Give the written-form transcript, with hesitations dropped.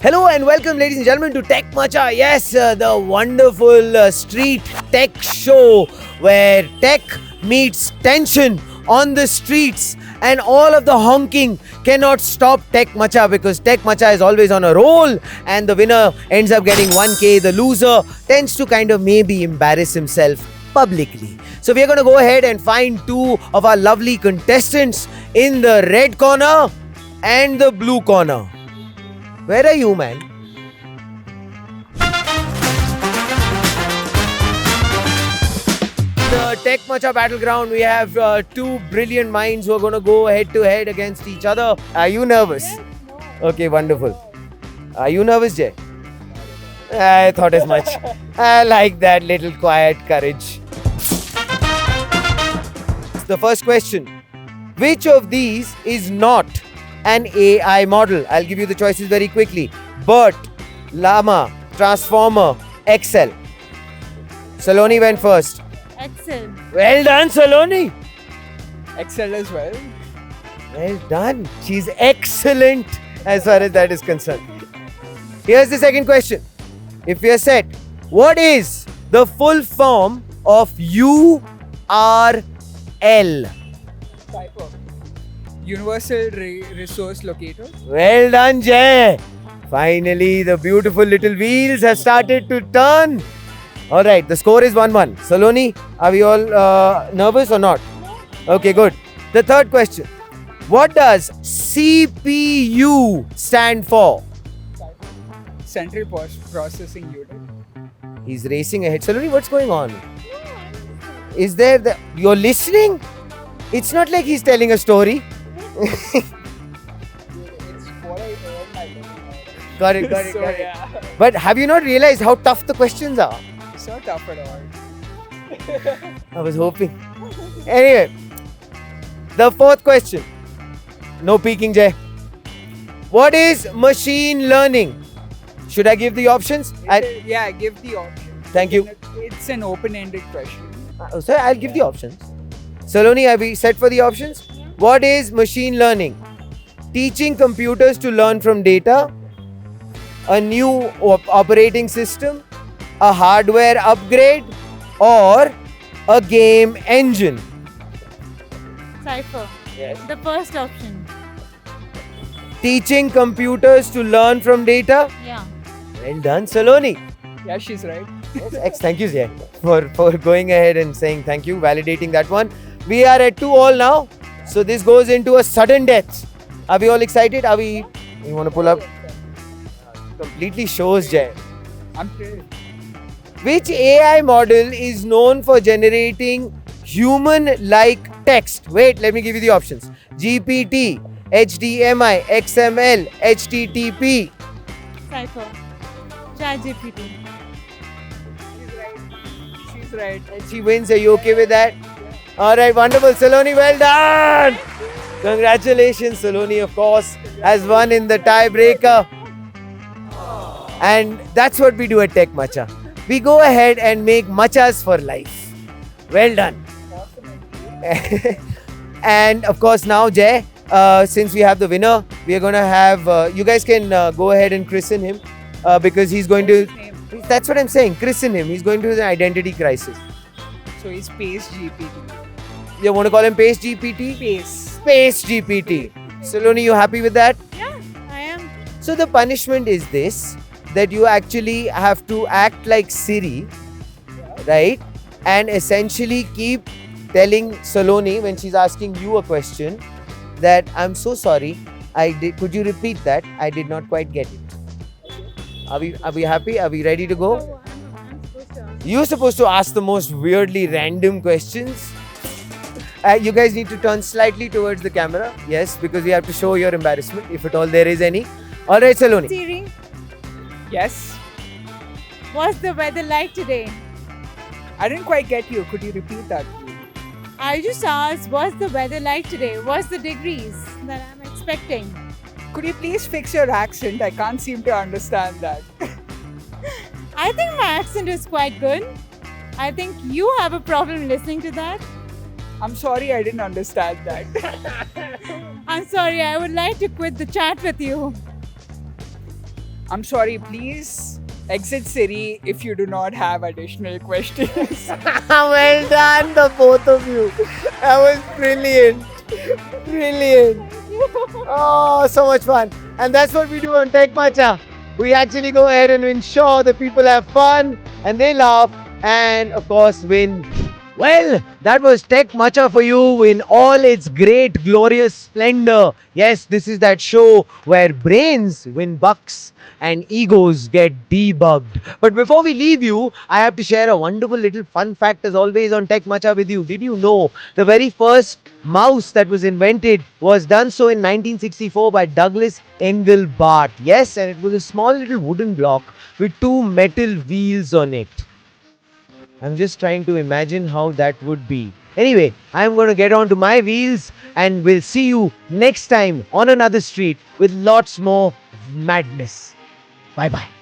Hello and welcome, ladies and gentlemen, to Tech Macha. Yes, the wonderful street tech show where tech meets tension on the streets, and all of the honking cannot stop Tech Macha because Tech Macha is always on a roll, and the winner ends up getting 1K. The loser tends to kind of maybe embarrass himself publicly. So we are going to go ahead and find two of our lovely contestants in the red corner and the blue corner. Where are you, man? The Tech Macha battleground, we have two brilliant minds who are going to go head to head against each other. Are you nervous? Yes, no. Okay, wonderful. Are you nervous, Jay? I thought as much. I like that little quiet courage. The first question. Which of these is not an AI model? I'll give you the choices very quickly. BERT, Llama, Transformer, Excel. Saloni went first. Excel. Well done, Saloni. Excel as well. Well done. She's excellent as far as that is concerned. Here's the second question. If you're set, what is the full form of URL? Typo. Universal Resource Locator. Well done, Jay. Finally, the beautiful little wheels have started to turn. All right, the score is 1-1. Saloni, are we all nervous or not? Okay, good. The third question. What does CPU stand for? Central Processing Unit. He's racing ahead. Saloni, what's going on? Is there the... You're listening? It's not like he's telling a story. It's what I earned my living out Got it, of. got it, So, got it. yeah. But have you not realized how tough the questions are? It's not tough at all. I was hoping. Anyway, the fourth question. No peeking, Jay. What is machine learning? Should I give the options? Yeah, give the option. Thank you. It's an open-ended question. Sir, I'll give the options. Saloni, are we set for the options? What is machine learning? Teaching computers to learn from data, a new operating system, a hardware upgrade, or a game engine? Cipher. Yes. The first option. Teaching computers to learn from data? Yeah. Well done, Saloni. Yeah, she's right. Yes, thank you, Jay, for going ahead and saying thank you, validating that one. We are at 2-all now. So this goes into a sudden death. Are we all excited? You want to pull up? Completely shows, Jay. I'm pretty. Which AI model is known for generating human-like text? Wait, let me give you the options. GPT, HDMI, XML, HTTP. Cipher. ChatGPT. She's right. And she wins. Are you okay with that? All right, wonderful. Saloni, well done. Congratulations. Saloni, of course, has won in the tiebreaker. And that's what we do at Tech Macha. We go ahead and make machas for life. Well done. And of course, now, Jay, since we have the winner, we are going to have, you guys can go ahead and christen him because he's going to, that's what I'm saying, christen him. He's going to an identity crisis. So he's Space GPT. You want to call him Pace GPT? Space. Space GPT. Saloni, you happy with that? Yeah, I am. So the punishment is this, that you actually have to act like Siri, right? And essentially keep telling Saloni when she's asking you a question that I'm so sorry, could you repeat that? I did not quite get it. Are we happy? Are we ready to go? So I'm supposed to ask. You're supposed to ask the most weirdly random questions. You guys need to turn slightly towards the camera. Yes, because we have to show your embarrassment, if at all there is any. All right, Saloni. Siri, Yes. what's the weather like today? I didn't quite get you. Could you repeat that, please? I just asked, what's the weather like today? What's the degrees that I'm expecting? Could you please fix your accent? I can't seem to understand that. I think my accent is quite good. I think you have a problem listening to that. I'm sorry I didn't understand that. I'm sorry, I would like to quit the chat with you. I'm sorry, please exit Siri if you do not have additional questions. Well done, the both of you. That was brilliant. Brilliant. Oh, so much fun. And that's what we do on Tech Matcha. We actually go ahead and ensure that people have fun and they laugh and, of course, win. Well, that was Tech Matcha for you in all its great, glorious splendor. Yes, this is that show where brains win bucks and egos get debugged. But before we leave you, I have to share a wonderful little fun fact as always on Tech Matcha with you. Did you know the very first mouse that was invented was done so in 1964 by Douglas Engelbart? Yes, and it was a small little wooden block with two metal wheels on it. I'm just trying to imagine how that would be. Anyway, I'm going to get on to my wheels and we'll see you next time on another street with lots more madness. Bye bye.